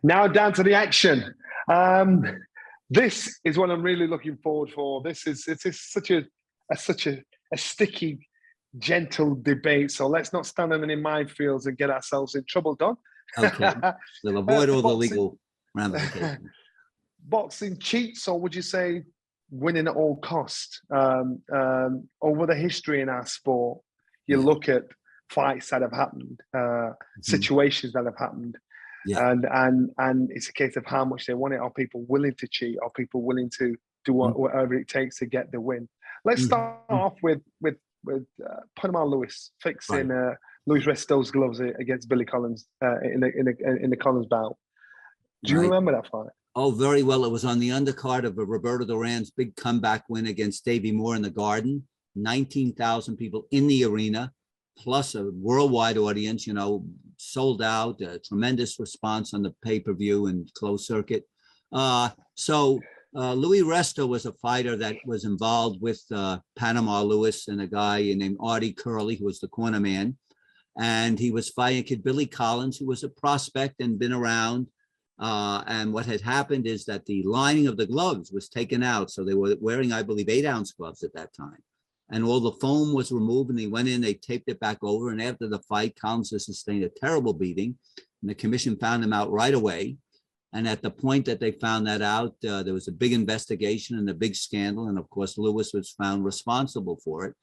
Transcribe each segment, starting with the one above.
Now down to the action. This is what I'm really looking forward for. This is such a sticky, gentle debate. So let's not stand in any minefields and get ourselves in trouble, Don. Okay, we'll avoid all the legal ramifications. Boxing cheats, or would you say winning at all cost? Over the history in our sport, you look at fights that have happened, situations that have happened, and it's a case of how much they want it. Are people willing to cheat? Are people willing to do whatever it takes to get the win? Let's start off with Panama Lewis fixing Luis Resto's gloves against Billy Collins in the Collins bout. Do you remember that fight? Oh, very well. It was on the undercard of Roberto Duran's big comeback win against Davey Moore in the Garden. 19,000 people in the arena, plus a worldwide audience, sold out, a tremendous response on the pay-per-view and closed circuit. So Luis Resto was a fighter that was involved with Panama Lewis and a guy named Artie Curley, who was the corner man. And he was fighting kid Billy Collins, who was a prospect and been around. And what had happened is that the lining of the gloves was taken out. So they were wearing, I believe, 8-ounce gloves at that time. And all the foam was removed, and they went in, they taped it back over. And after the fight, Collins sustained a terrible beating. And the commission found him out right away. And at the point that they found that out, there was a big investigation and a big scandal. And of course, Lewis was found responsible for it.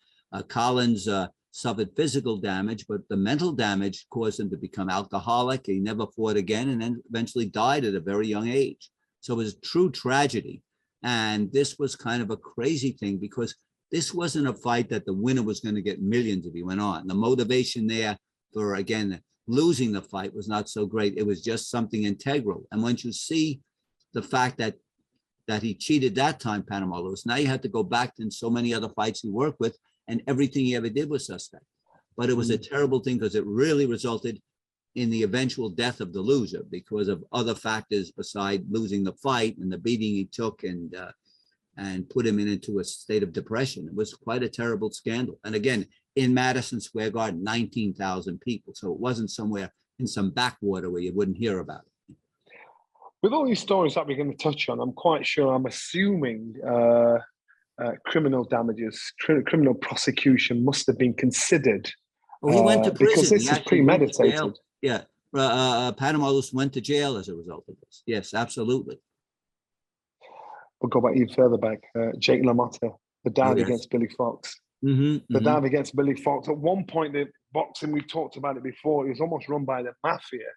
Collins suffered physical damage, but the mental damage caused him to become alcoholic. He never fought again, and then eventually died at a very young age. So it was a true tragedy. And this was kind of a crazy thing, because this wasn't a fight that the winner was going to get millions if he went on. The motivation there for, again, losing the fight was not so great. It was just something integral. And once you see the fact that he cheated that time, Panama Lewis, now you have to go back to so many other fights he worked with, and everything he ever did was suspect. But it was a terrible thing, because it really resulted in the eventual death of the loser because of other factors beside losing the fight and the beating he took, and put him into a state of depression. It was quite a terrible scandal. And again, in Madison Square Garden, 19,000 people. So it wasn't somewhere in some backwater where you wouldn't hear about it. With all these stories that we're going to touch on, I'm assuming criminal damages, criminal prosecution must have been considered. Well, he went to prison. Because this is premeditated. Yeah. Panama Lewis went to jail as a result of this. Yes, absolutely. We'll go back even further back. Jake LaMotta, the dive against Billy Fox. The dive against Billy Fox. At one point, the boxing, we talked about it before, it was almost run by the Mafia.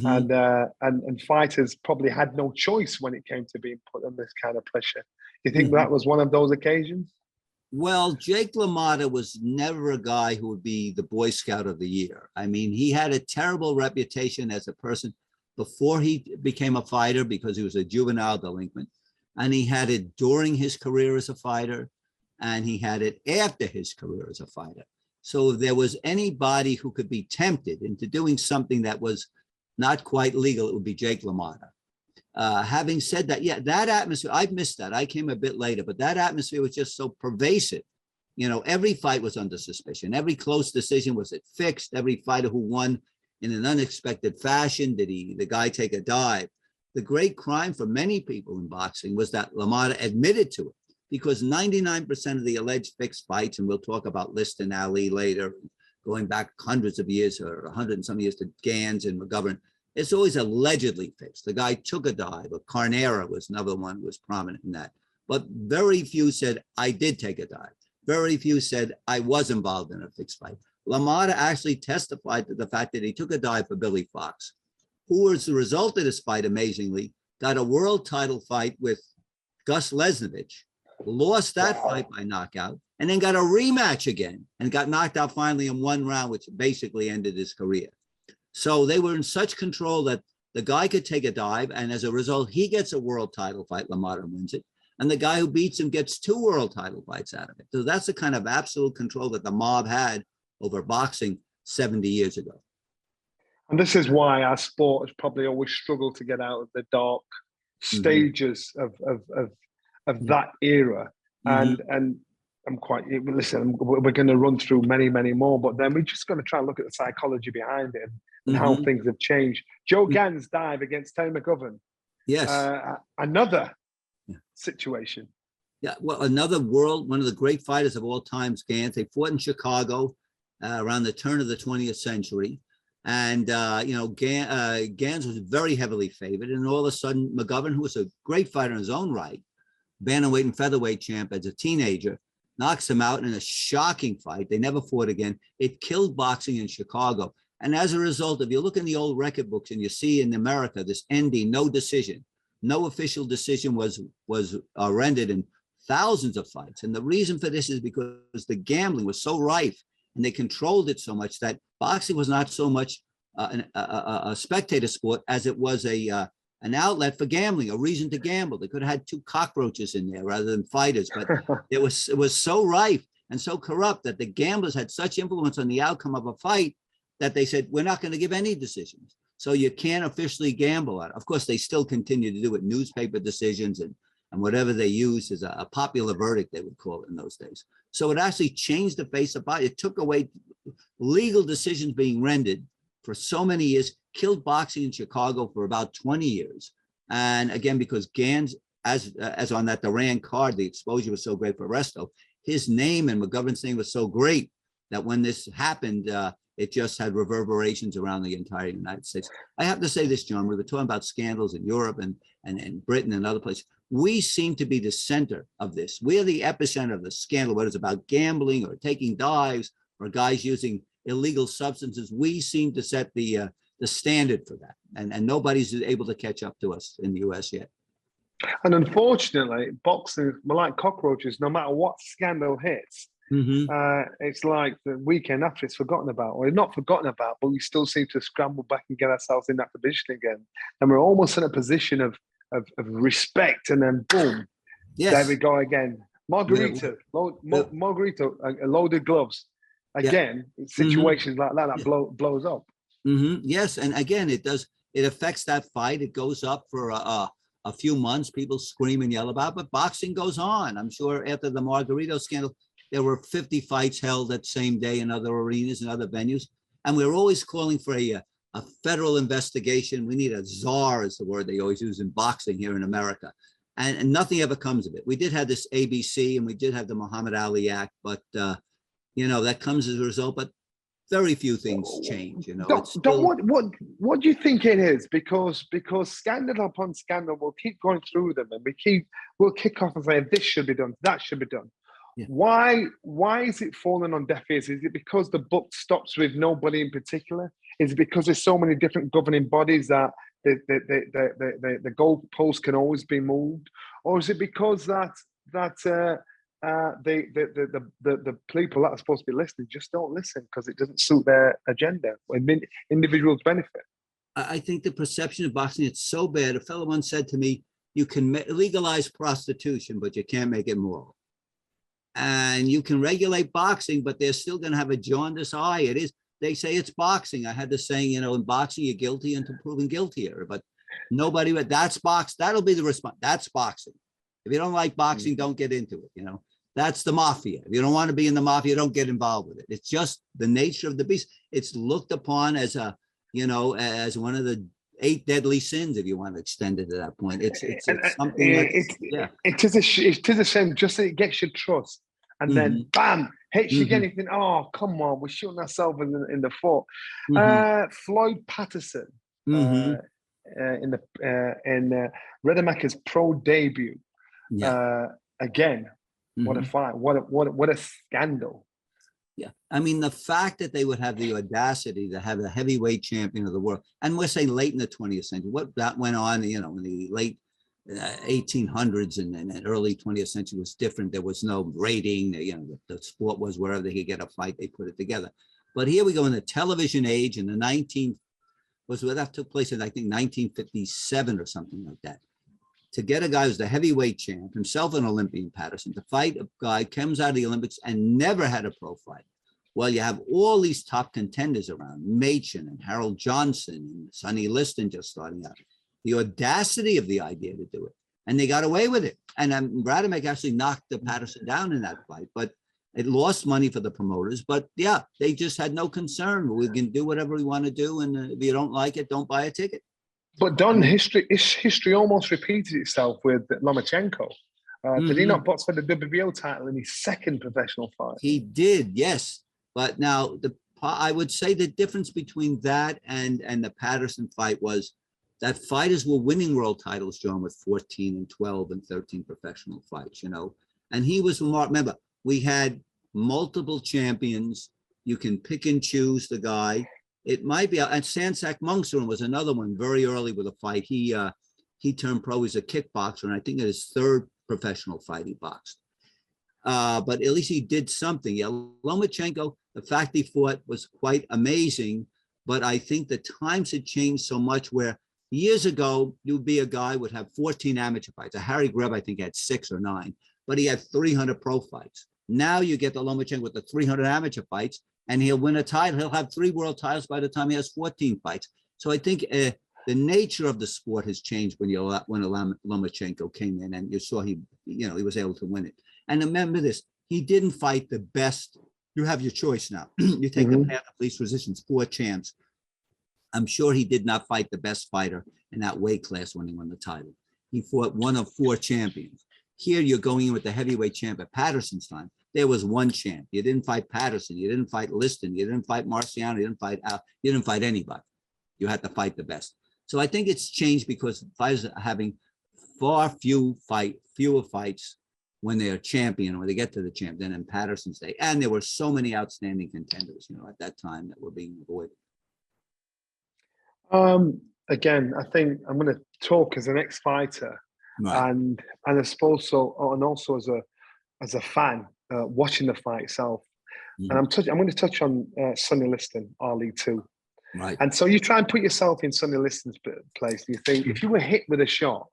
And fighters probably had no choice when it came to being put under this kind of pressure. Do you think that was one of those occasions? Well, Jake LaMotta was never a guy who would be the Boy Scout of the Year. I mean, he had a terrible reputation as a person before he became a fighter, because he was a juvenile delinquent. And he had it during his career as a fighter, and he had it after his career as a fighter. So if there was anybody who could be tempted into doing something that was not quite legal, it would be Jake LaMotta. Having said that, that atmosphere, I've missed that. I came a bit later, but that atmosphere was just so pervasive. Every fight was under suspicion. Every close decision, was it fixed? Every fighter who won in an unexpected fashion, did the guy take a dive? The great crime for many people in boxing was that LaMotta admitted to it, because 99% of the alleged fixed fights, and we'll talk about Liston, Ali later, going back hundreds of years or 100 and some years to Gans and McGovern, it's always allegedly fixed. The guy took a dive. Or Carnera was another one who was prominent in that. But very few said, I did take a dive. Very few said, I was involved in a fixed fight. LaMotta actually testified to the fact that he took a dive for Billy Fox, who, as a result of this fight, amazingly, got a world title fight with Gus Lesnovich, lost that fight by knockout, and then got a rematch again and got knocked out finally in one round, which basically ended his career. So they were in such control that the guy could take a dive, and as a result, he gets a world title fight. LaMotta wins it. And the guy who beats him gets 2 world title fights out of it. So that's the kind of absolute control that the mob had over boxing 70 years ago. And this is why our sport has probably always struggled to get out of the dark stages of that era. And I'm quite, listen, we're going to run through many, many more, but then we're just going to try and look at the psychology behind it and how things have changed. Joe Gann's dive against Terry McGovern. Yes. Another situation. Yeah, well, another one of the great fighters of all times, Gans. They fought in Chicago around the turn of the 20th century. And, Gans was very heavily favored. And all of a sudden, McGovern, who was a great fighter in his own right, bantamweight and featherweight champ as a teenager, knocks him out in a shocking fight. They never fought again. It killed boxing in Chicago. And as a result, if you look in the old record books and you see in America this ending, no decision, no official decision was rendered in thousands of fights. And the reason for this is because the gambling was so rife and they controlled it so much that boxing was not so much a spectator sport as it was an outlet for gambling, a reason to gamble. They could have had two cockroaches in there rather than fighters, but it was so rife and so corrupt that the gamblers had such influence on the outcome of a fight that they said, we're not going to give any decisions. So you can't officially gamble on it. Of course, they still continue to do it, newspaper decisions and whatever they use is a popular verdict, they would call it in those days. So it actually changed the face of boxing. It took away legal decisions being rendered for so many years, killed boxing in Chicago for about 20 years. And again, because Gans, as on that Duran card, the exposure was so great for Resto, his name and McGovern's name was so great that when this happened, it just had reverberations around the entire United States. I have to say this, John, we were talking about scandals in Europe and Britain and other places. We seem to be the center of this. We're the epicenter of the scandal, whether it's about gambling or taking dives or guys using illegal substances. We seem to set the standard for that. And nobody's able to catch up to us in the US yet. And unfortunately, boxing, we're like cockroaches, no matter what scandal hits, it's like the weekend after it's forgotten about, or not forgotten about, but we still seem to scramble back and get ourselves in that position again. And we're almost in a position of respect, and then boom, there we go again. Margarita, loaded gloves. Again, situations like that blows up. Yes, and again, it affects that fight. It goes up for a few months. People scream and yell about it, but boxing goes on. I'm sure after the Margarito scandal, there were 50 fights held that same day in other arenas and other venues. And we're always calling for a federal investigation. We need a czar, is the word they always use in boxing here in America. And nothing ever comes of it. We did have this ABC and we did have the Muhammad Ali Act, but, that comes as a result. But very few things change. What do you think it is? Because scandal upon scandal, we'll keep going through them, and we'll kick off and say this should be done, that should be done. Yeah. Why is it falling on deaf ears? Is it because the buck stops with nobody in particular? Is it because there's so many different governing bodies that the goalpost can always be moved, or is it because that the people that are supposed to be listening just don't listen because it doesn't suit their agenda or individuals' benefit? I think the perception of boxing, it's so bad. A fellow once said to me, you can legalize prostitution, but you can't make it moral. And you can regulate boxing, but they're still going to have a jaundiced eye. It is. They say it's boxing. I had the saying, in boxing, you're guilty until proven guiltier. But nobody, that's box. That'll be the response. That's boxing. If you don't like boxing, don't get into it. That's the mafia. If you don't want to be in the mafia, don't get involved with it. It's just the nature of the beast. It's looked upon as as one of the 8 deadly sins, if you want to extend it to that point. It's something. It is a shame. Just that it gets your trust, and then bam, hits you again. You think, oh, come on, we're shooting ourselves in the foot. Floyd Patterson in Redemaker's pro debut. Again, what a fight! What a scandal! Yeah, I mean, the fact that they would have the audacity to have the heavyweight champion of the world, and we're saying late in the 20th century, what that went on, in the late 1800s and early 20th century was different. There was no rating. The sport was wherever they could get a fight, they put it together. But here we go in the television age, in the that took place in, I think, 1957 or something like that. To get a guy who's the heavyweight champ, himself an Olympian, Patterson, to fight a guy comes out of the Olympics and never had a pro fight. Well, you have all these top contenders around, Machen and Harold Johnson and Sonny Liston just starting out. The audacity of the idea to do it. And they got away with it. And Rademacher actually knocked the Patterson down in that fight. But It lost money for the promoters, but yeah, they just had no concern. We can do whatever we want to do, and if you don't like it, don't buy a ticket. But Don, history almost repeated itself with Lomachenko. Did he not box for the WBO title in his second professional fight? He did, yes. But now I would say the difference between that and the Patterson fight was that fighters were winning world titles, John, with 14 and 12 and 13 professional fights, you know. And he was remarkable. Remember, we had multiple champions. You can pick and choose the guy. It might be, and Sansak Mungsuran was another one very early with a fight. He turned pro. He's a kickboxer, and I think in his third professional fight he boxed. But at least he did something. Yeah, Lomachenko, the fact he fought was quite amazing, but I think the times had changed so much where years ago, you'd be a guy would have 14 amateur fights. Harry Greb, I think, had 6 or 9, but he had 300 pro fights. Now you get the Lomachenko with the 300 amateur fights, and he'll win a title. He'll have 3 world titles by the time he has 14 fights. So I think the nature of the sport has changed when Lomachenko came in, and you saw he was able to win it. And remember this, he didn't fight the best. You have your choice now. You take the path of least resistance, 4 champs. I'm sure he did not fight the best fighter in that weight class when he won the title. He fought one of 4 champions. Here you're going in with the heavyweight champ at Patterson's time. There was one champ. You didn't fight Patterson. You didn't fight Liston. You didn't fight Marciano. You didn't fight Al. You didn't fight anybody. You had to fight the best. So I think it's changed because fighters are having fewer fights when they're champion, when they get to the champ, than in Patterson's day. And there were so many outstanding contenders, at that time that were being avoided. Again, I think I'm going to talk as an ex-fighter, right. and I suppose so, and also as a fan watching the fight itself. And I'm going to touch on Sonny Liston, Ali too. Right. And so you try and put yourself in Sonny Liston's place. And you think, if you were hit with a shot,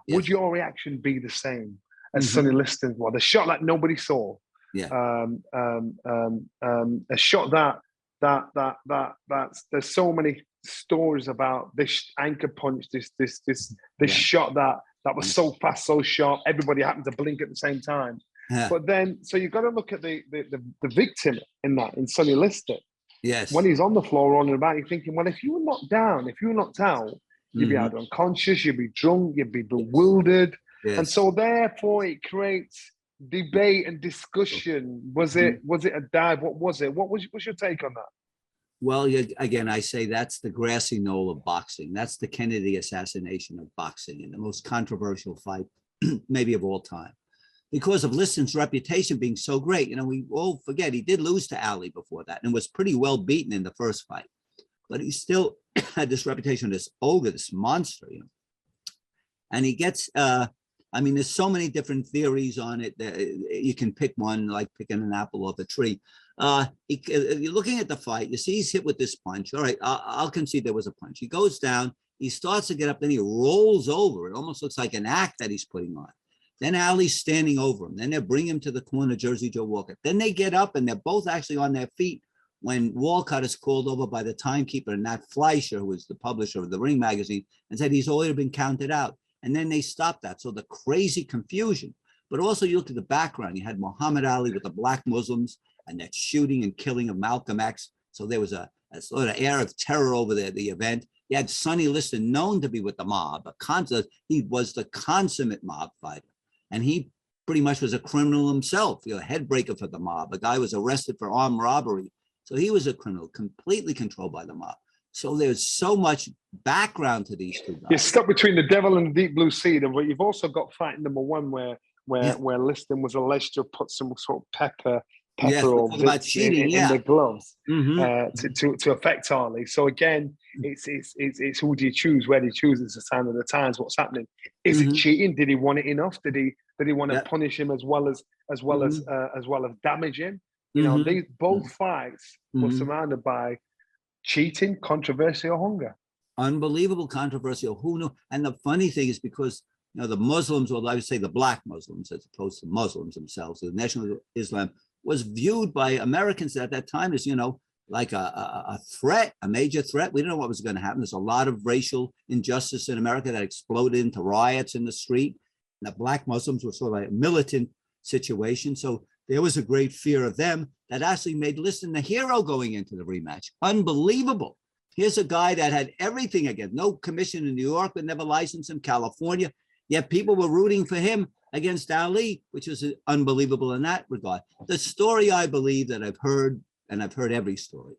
would your reaction be the same as Sonny Liston? Well, the shot that nobody saw. Yeah. A shot that's there's so many stories about this anchor punch, this shot that was so fast, so sharp, everybody happened to blink at the same time. Yeah. But then, so you've got to look at the victim in Sonny Liston. Yes. When he's on the floor running about, you're thinking, well, if you were knocked out, you'd be either unconscious, you'd be drunk, you'd be bewildered. Yes. And so therefore it creates debate and discussion. Was it a dive? What was it? What's your take on that? Well, again, I say that's the grassy knoll of boxing. That's the Kennedy assassination of boxing, and the most controversial fight maybe of all time. Because of Liston's reputation being so great, we all forget he did lose to Ali before that and was pretty well beaten in the first fight. But he still had this reputation, this ogre, this monster, And he gets, there's so many different theories on it. You can pick one, like picking an apple off a tree. You're looking at the fight, you see he's hit with this punch. All right, I'll concede there was a punch. He goes down, he starts to get up, then he rolls over. It almost looks like an act that he's putting on. Then Ali's standing over him. Then they bring him to the corner, Jersey Joe Walker. Then they get up and they're both actually on their feet when Walcott is called over by the timekeeper, Nat Fleischer, who was the publisher of the Ring magazine, and said he's already been counted out. And then they stopped that. So the crazy confusion. But also you look at the background. You had Muhammad Ali with the black Muslims and that shooting and killing of Malcolm X. So there was a sort of air of terror over the event. You had Sonny Liston, known to be with the mob. He was the consummate mob fighter. And he pretty much was a criminal himself, a headbreaker for the mob. A guy was arrested for armed robbery. So he was a criminal, completely controlled by the mob. So there's so much background to these two guys. You're stuck between the devil and the deep blue sea. But you've also got fight number 1 where Liston was alleged to have put some sort of pepper or cheating, in the gloves to affect Ali. So again, it's who do you choose? Where do you choose? It's the sign of the times. What's happening? Is it cheating? Did he want it enough? Did he want to punish him as well as damage him? These both fights were surrounded by cheating, controversy, or hunger. Unbelievable controversy. Who knew? And the funny thing is because the Muslims, or I would say the black Muslims, as opposed to Muslims themselves, the national Islam was viewed by Americans at that time as, like a threat, a major threat. We didn't know what was going to happen. There's a lot of racial injustice in America that exploded into riots in the street. And the black Muslims were sort of like a militant situation. So there was a great fear of them that actually made Liston the hero going into the rematch. Unbelievable. Here's a guy that had everything again, no commission in New York, but never licensed in California. Yet people were rooting for him against Ali, which was unbelievable in that regard. The story I believe that I've heard, and I've heard every story,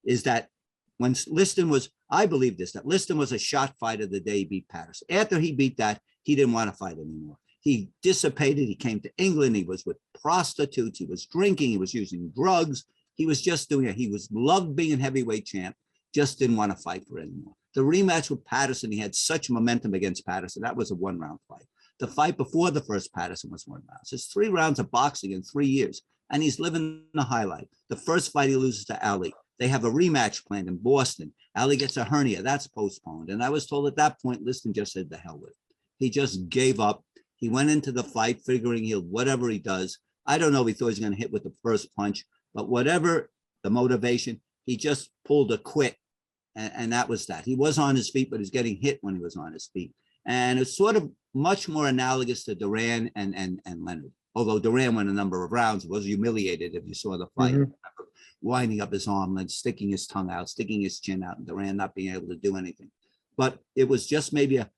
is that when Liston was, I believe this, that Liston was a shot fighter the day he beat Patterson. After he beat that, he didn't want to fight anymore. He dissipated. He came to England. He was with prostitutes. He was drinking. He was using drugs. He was just doing it. He was loved being a heavyweight champ, just didn't want to fight for it anymore. The rematch with Patterson, he had such momentum against Patterson. That was a one-round fight. The fight before the first Patterson was 1 round. So it's 3 rounds of boxing in 3 years, and he's living the highlight. The first fight he loses to Ali. They have a rematch planned in Boston. Ali gets a hernia. That's postponed. And I was told at that point, Liston just said, the hell with it. He just gave up. He went into the fight figuring he'll, whatever he does. I don't know if he thought he was going to hit with the first punch, but whatever the motivation, he just pulled a quit. And that was that. He was on his feet, but he's getting hit when he was on his feet. And it's sort of much more analogous to Duran and Leonard. Although Duran went a number of rounds, was humiliated if you saw the fight, winding up his armlet, sticking his tongue out, sticking his chin out, and Duran not being able to do anything. But it was just maybe a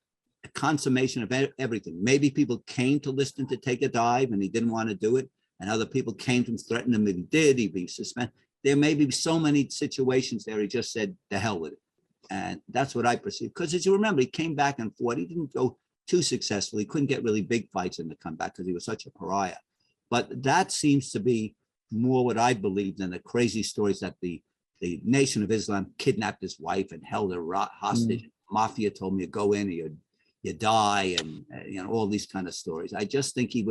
consummation of everything. Maybe people came to Liston to take a dive and he didn't want to do it. And other people came to him, threatened him if he did, he'd be suspended. There may be so many situations there. He just said, the hell with it. And that's what I perceive. Because as you remember, he came back and fought. He didn't go too successfully. He couldn't get really big fights in the comeback because he was such a pariah. But that seems to be more what I believe than the crazy stories that the Nation of Islam kidnapped his wife and held her hostage. Mafia told me to go in or you die, and all these kind of stories. I just think he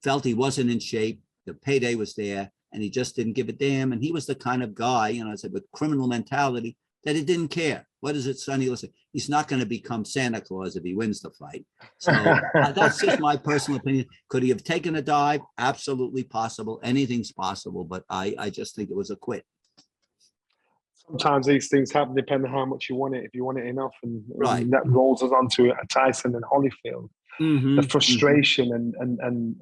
felt he wasn't in shape. The payday was there, and he just didn't give a damn. And he was the kind of guy, I said, with criminal mentality, that he didn't care. What is it, Sonny? Listen, he's not going to become Santa Claus if he wins the fight. So that's just my personal opinion. Could he have taken a dive? Absolutely possible. Anything's possible, but I just think it was a quit. Sometimes these things happen depending on how much you want it. If you want it enough, and that Mm-hmm. rolls us onto Tyson and Holyfield. Mm-hmm. The frustration and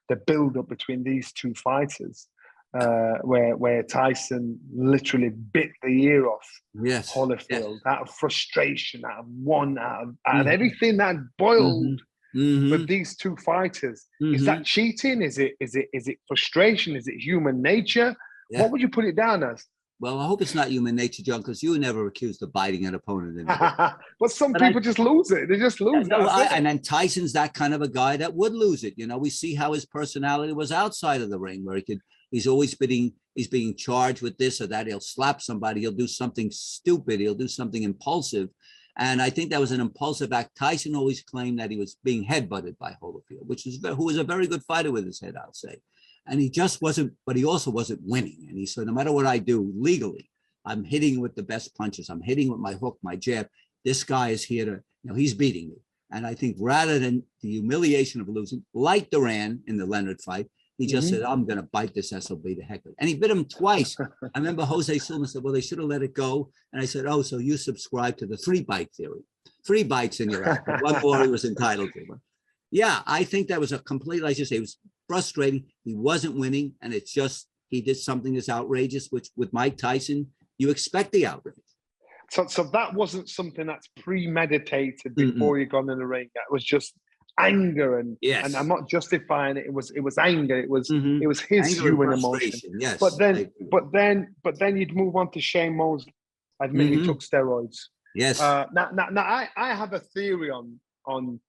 the build up between these two fighters, where Tyson literally bit the ear off Holyfield. Yes. Out of frustration, out of everything that boiled with these two fighters. Is that cheating? Is it frustration? Is it human nature? Yeah. What would you put it down as? Well, I hope it's not human nature, John, because you were never accused of biting an opponent. But some people just lose it. They just lose it. And then Tyson's that kind of a guy that would lose it. We see how his personality was outside of the ring, where he's always being charged with this or that. He'll slap somebody. He'll do something stupid. He'll do something impulsive. And I think that was an impulsive act. Tyson always claimed that he was being headbutted by Holyfield, who was a very good fighter with his head, I'll say. And he just wasn't, but he also wasn't winning. And he said, no matter what I do legally, I'm hitting with the best punches. I'm hitting with my hook, my jab. This guy is here to, he's beating me. And I think rather than the humiliation of losing, like Duran in the Leonard fight, he just said, I'm going to bite this SOB to heck with it. And he bit him twice. I remember Jose Silva said, well, they should have let it go. And I said, oh, so you subscribe to the 3-bite theory. 3 bites in your ass. One more he was entitled to. But yeah, I think that was a complete, like you say, it was frustrating. He wasn't winning, and it's just he did something that's outrageous, which with Mike Tyson, you expect the outrage. So that wasn't something that's premeditated before you got in the ring. That was just anger, and I'm not justifying it. It was anger. It was his anger human emotion. Yes. But then you'd move on to Shane Mosley. Admit he took steroids. Yes. Now I have a theory on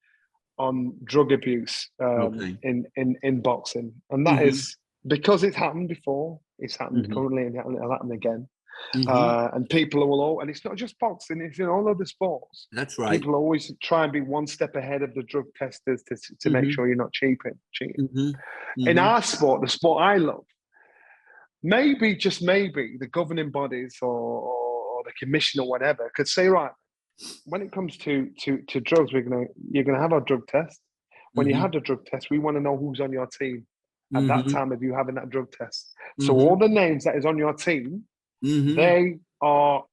drug abuse in boxing, and that is because it's happened before, it's happened currently, and it'll happen again. And people will all, and it's not just boxing, it's in all other sports. That's right. People always try and be one step ahead of the drug testers to make sure you're not cheating. In our sport, the sport I love, maybe, just maybe, the governing bodies or the commission or whatever could say, right, when it comes to drugs, you're gonna have our drug test. When you have the drug test, we want to know who's on your team at that time of you having that drug test. So all the names that is on your team, they are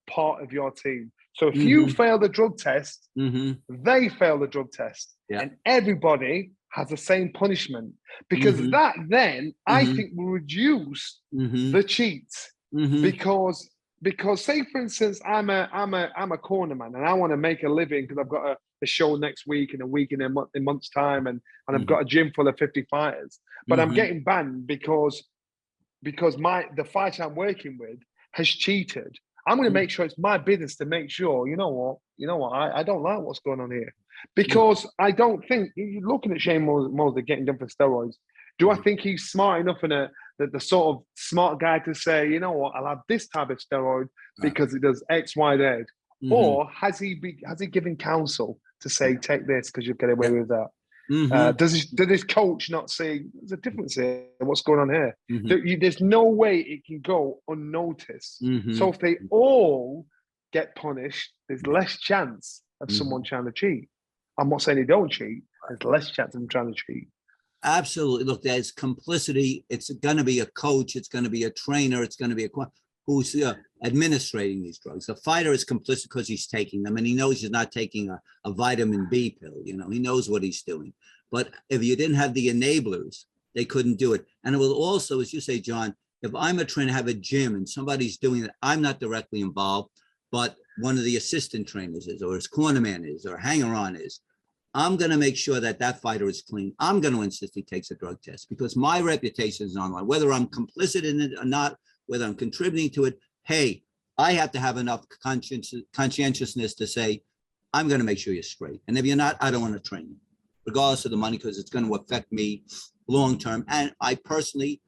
part of your team. So if you fail the drug test, they fail the drug test, and everybody has the same punishment, because that then I think will reduce the cheats, because say for instance I'm a cornerman and I want to make a living because I've got a show next week and a week in a month's time, and I've got a gym full of 50 fighters, but I'm getting banned because the fighter I'm working with has cheated. I'm going to make sure it's my business to make sure, you know what, I don't like what's going on here. Because I don't think, you're looking at Shane Mosley getting done for steroids. Do I think he's smart enough and the sort of smart guy to say, you know what, I'll have this type of steroid because it does X, Y, Z? Or has he given counsel to say, take this because you'll get away with that? Does his coach not say there's a difference here? What's going on here? There's no way it can go unnoticed. So if they all get punished, there's less chance of someone trying to cheat. I'm not saying they don't cheat. There's less chance of them trying to cheat. Absolutely. Look, there's complicity. It's going to be a coach. It's going to be a trainer. It's going to be who's administrating these drugs. The fighter is complicit because he's taking them, and he knows he's not taking a vitamin B pill. You know, he knows what he's doing. But if you didn't have the enablers, they couldn't do it. And it will also, as you say, John, if I'm a trainer, have a gym, and somebody's doing it, I'm not directly involved, but one of the assistant trainers is, or his cornerman is, or hanger-on is, I'm going to make sure that fighter is clean. I'm going to insist he takes a drug test because my reputation is on line. Whether I'm complicit in it or not, whether I'm contributing to it, hey, I have to have enough conscientiousness to say, I'm going to make sure you're straight. And if you're not, I don't want to train you, regardless of the money, because it's going to affect me long-term. And I personally,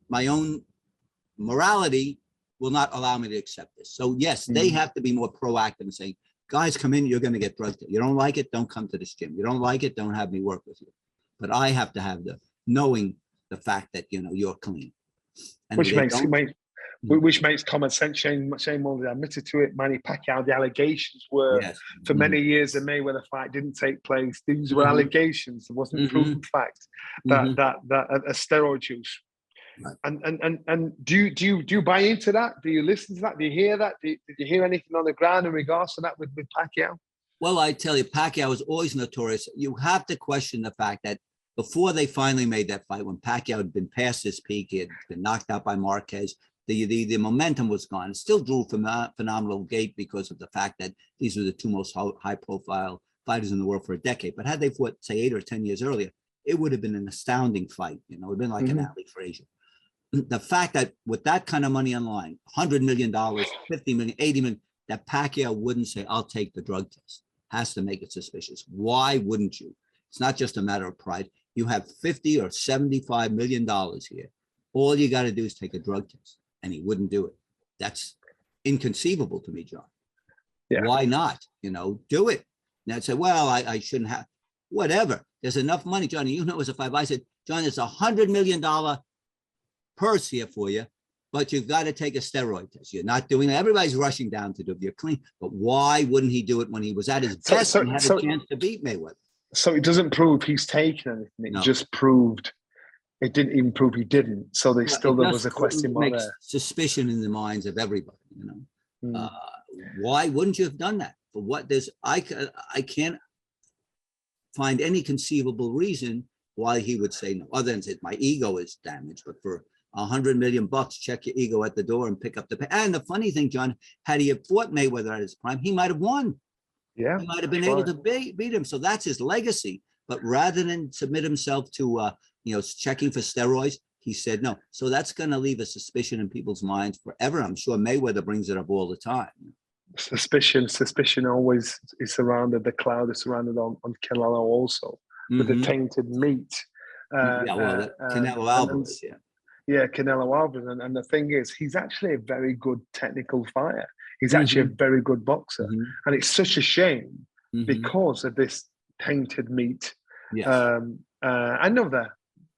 my own morality will not allow me to accept this. So yes, they have to be more proactive and saying, guys, come in, you're going to get drug tested. You don't like it, don't come to this gym. You don't like it, don't have me work with you. But I have to have knowing the fact that, you're clean. And which makes common sense. Shane Mosley admitted to it. Manny Pacquiao, the allegations were for many years the Mayweather fight didn't take place. These were allegations. It wasn't proven fact that a steroid use. Right. And do you buy into that? Do you listen to that? Do you hear that? Did you hear anything on the ground in regards to that with Pacquiao? Well, I tell you, Pacquiao was always notorious. You have to question the fact that before they finally made that fight, when Pacquiao had been past his peak, he had been knocked out by Marquez, the momentum was gone. It still drew phenomenal gate because of the fact that these were the two most high-profile fighters in the world for a decade. But had they fought, say, 8 or 10 years earlier, it would have been an astounding fight. It would have been like an Ali Frazier. The fact that with that kind of money on line, $100 million, $50 million, $80 million, that Pacquiao wouldn't say, I'll take the drug test, has to make it suspicious. Why wouldn't you? It's not just a matter of pride. You have $50 or $75 million here. All you got to do is take a drug test, and he wouldn't do it. That's inconceivable to me, John. Yeah. Why not? Do it. Now say, well, I shouldn't have. Whatever. There's enough money, Johnny. As a fight. I said, John, it's $100 million purse here for you, but you've got to take a steroid test. You're not doing that. Everybody's rushing down to do it. You're clean. But why wouldn't he do it when he was at his best and had a chance to beat Mayweather? So it doesn't prove he's taken anything. It just proved, it didn't even prove he didn't. So there was a question mark there. Suspicion in the minds of everybody, Why wouldn't you have done that? For what I can't find any conceivable reason why he would say no, other than say my ego is damaged. But for $100 million, check your ego at the door and pick up the pay. And the funny thing, John, had he have fought Mayweather at his prime, he might have won. Yeah, he might have been able to beat him. So that's his legacy. But rather than submit himself to checking for steroids, he said no. So that's going to leave a suspicion in people's minds forever. I'm sure Mayweather brings it up all the time. Suspicion always is surrounded. The cloud is surrounded on Canelo also. With the tainted meat. Canelo Alvarez, Canelo Alvarez. And the thing is, he's actually a very good technical fighter. He's actually a very good boxer. And it's such a shame because of this tainted meat. Yes. I know that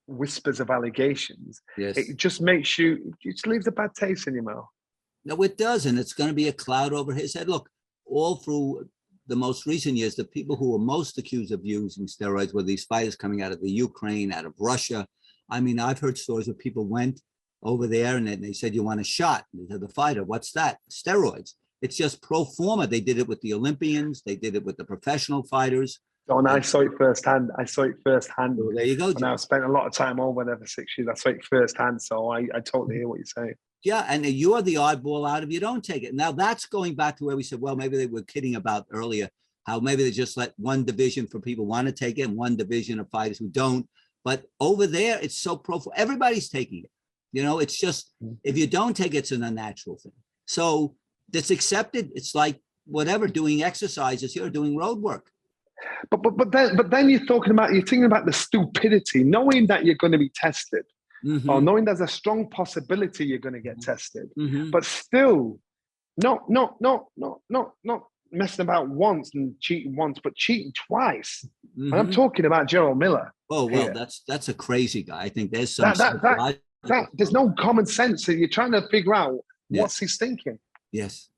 whispers of allegations. Yes. It just makes it just leaves a bad taste in your mouth. No, it does. And it's going to be a cloud over his head. Look, all through the most recent years, the people who were most accused of using steroids were these fighters coming out of the Ukraine, out of Russia. I mean, I've heard stories where people went over there and they said, you want a shot? And they said, the fighter, what's that? Steroids. It's just pro forma. They did it with the Olympians. They did it with the professional fighters. And I saw it firsthand. I saw it firsthand. So there you go, And Joe. I've spent a lot of time over there for 6 years. I saw it firsthand. So I totally hear what you're saying. Yeah, and you're the oddball out if you don't take it. Now that's going back to where we said, well, maybe they were kidding about earlier, how maybe they just let one division for people who want to take it and one division of fighters who don't. But over there, it's so everybody's taking it. You know, it's just, if you don't take it, it's an unnatural thing. So it's accepted. It's like whatever, doing exercises here, doing road work. But then you're thinking about the stupidity, knowing that you're going to be tested, or knowing there's a strong possibility you're going to get tested, but still not messing about once and cheating once, but cheating twice. And I'm talking about Gerald Miller. Oh well, here. That's a crazy guy. I think there's some there's no common sense. So you're trying to figure out what's he's thinking. Yes.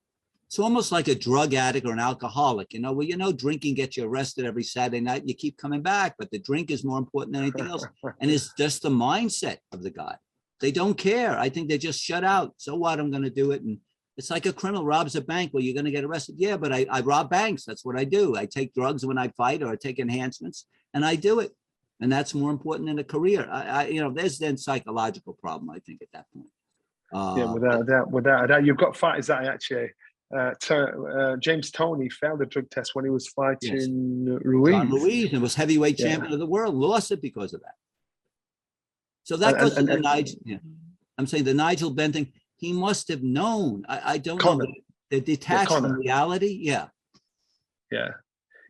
It's almost like a drug addict or an alcoholic, you know, well, you know, drinking gets you arrested every Saturday night and you keep coming back, but the drink is more important than anything else. And it's just the mindset of the guy. They don't care. I think they just shut out. So what? I'm going to do it. And it's like a criminal robs a bank. Well, you're going to get arrested. Yeah, but I rob banks. That's what I do. I take drugs when I fight, or I take enhancements, and I do it. And that's more important than a career. You know, there's then psychological problem, I think, at that point. Without a doubt. You've got fighters that actually... James Toney failed the drug test when he was fighting Ruiz. John Ruiz, and was heavyweight champion of the world, lost it because of that. So that goes to the Nigel. Yeah. I'm saying the Nigel Benn thing, he must have known. I don't know. They're detached from reality. Yeah.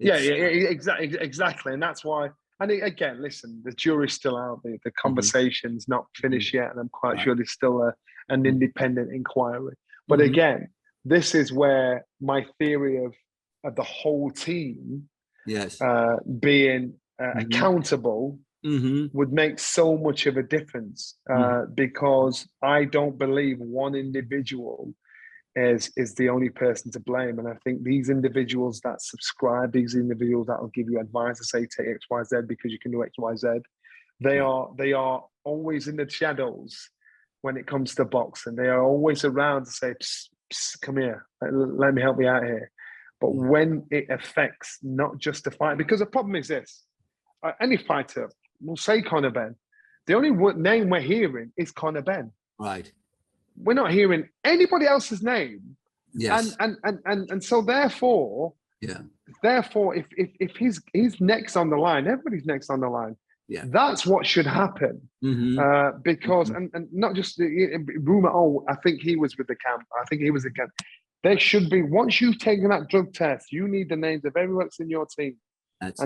Exactly. And that's why, and again, listen, the jury's still out there. The conversation's not finished yet. And I'm quite sure there's still an independent inquiry. But again, this is where my theory of the whole team being accountable would make so much of a difference, because I don't believe one individual is the only person to blame. And I think these individuals that subscribe, these individuals that will give you advice to say take X, Y, Z because you can do X, Y, Z, they are always in the shadows when it comes to boxing. They are always around to say, psst, come here, let me help you out here. But when it affects not just the fight, because the problem is this, any fighter, we'll say Conor Benn, the only name we're hearing is Conor Benn. Right. We're not hearing anybody else's name. Yes. And so therefore, if he's next on the line, everybody's next on the line. Yeah, that's what should happen, because and not just rumor. Oh, I think he was with the camp. I think he was the camp. There should be, once you've taken that drug test, you need the names of everyone that's in your team.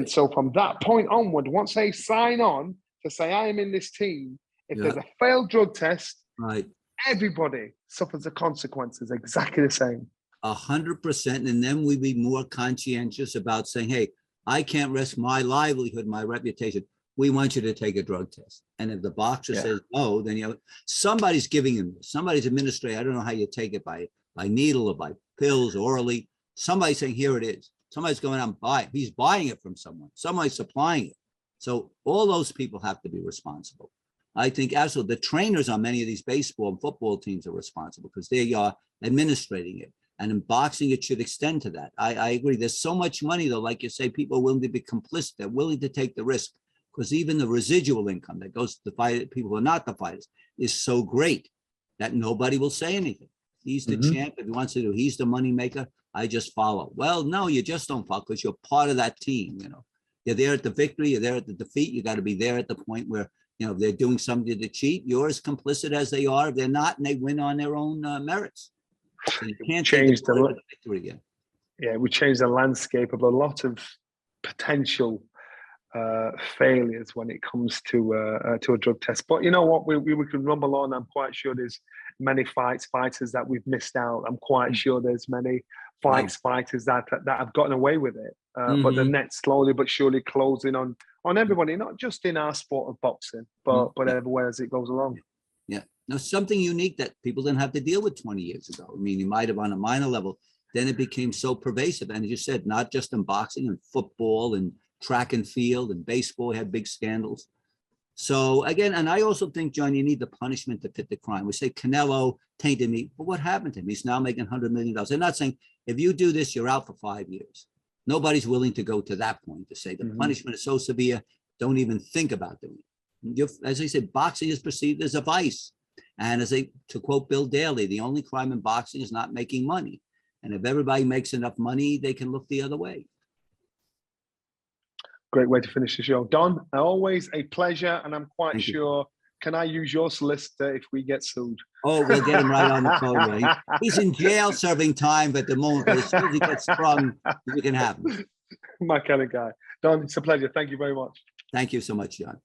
So from that point onward, once they sign on to say I am in this team, if there's a failed drug test, everybody suffers the consequences exactly the same. 100%, and then we'd be more conscientious about saying, hey, I can't risk my livelihood, my reputation. We want you to take a drug test. And if the boxer says no, then somebody's giving him this. Somebody's administrating. I don't know how you take it, by needle or by pills, orally. Somebody's saying, here it is. Somebody's going out and buying. He's buying it from someone. Somebody's supplying it. So all those people have to be responsible. I think absolutely the trainers on many of these baseball and football teams are responsible because they are administrating it. And in boxing, it should extend to that. I agree. There's so much money, though, like you say, people are willing to be complicit. They're willing to take the risk. Because even the residual income that goes to the fight, people who are not the fighters, is so great that nobody will say anything. He's the champ. If he wants to do, he's the money maker. I just follow. Well, no, you just don't follow because you're part of that team. You know, you're there at the victory. You're there at the defeat. You got to be there at the point where, you know, if they're doing something to cheat, you're as complicit as they are. If they're not, and they win on their own merits. So you can't change the victory again. Yeah, we changed the landscape of a lot of potential failures when it comes to a drug test. But you know what, we can rumble on. I'm quite sure there's many fighters that we've missed out. I'm quite sure there's many fighters that have gotten away with it. But the net's slowly but surely closing on everybody, not just in our sport of boxing, but everywhere as it goes along. Yeah. Now, something unique that people didn't have to deal with 20 years ago. I mean, you might have on a minor level, then it became so pervasive. And as you said, not just in boxing and football and track and field and baseball had big scandals. So again, and I also think, John, you need the punishment to fit the crime. We say Canelo tainted me, but what happened to him? He's now making $100 million. They're not saying if you do this, you're out for 5 years. Nobody's willing to go to that point to say the punishment is so severe, don't even think about doing it. As I said, boxing is perceived as a vice. And to quote Bill Daly, the only crime in boxing is not making money. And if everybody makes enough money, they can look the other way. Great way to finish the show. Don, always a pleasure. And I'm quite sure, can I use your solicitor if we get sued? Oh, we'll get him right on the phone. Right? He's in jail serving time at the moment, but as soon as he gets sprung, we can have him. My kind of guy. Don, it's a pleasure. Thank you very much. Thank you so much, John.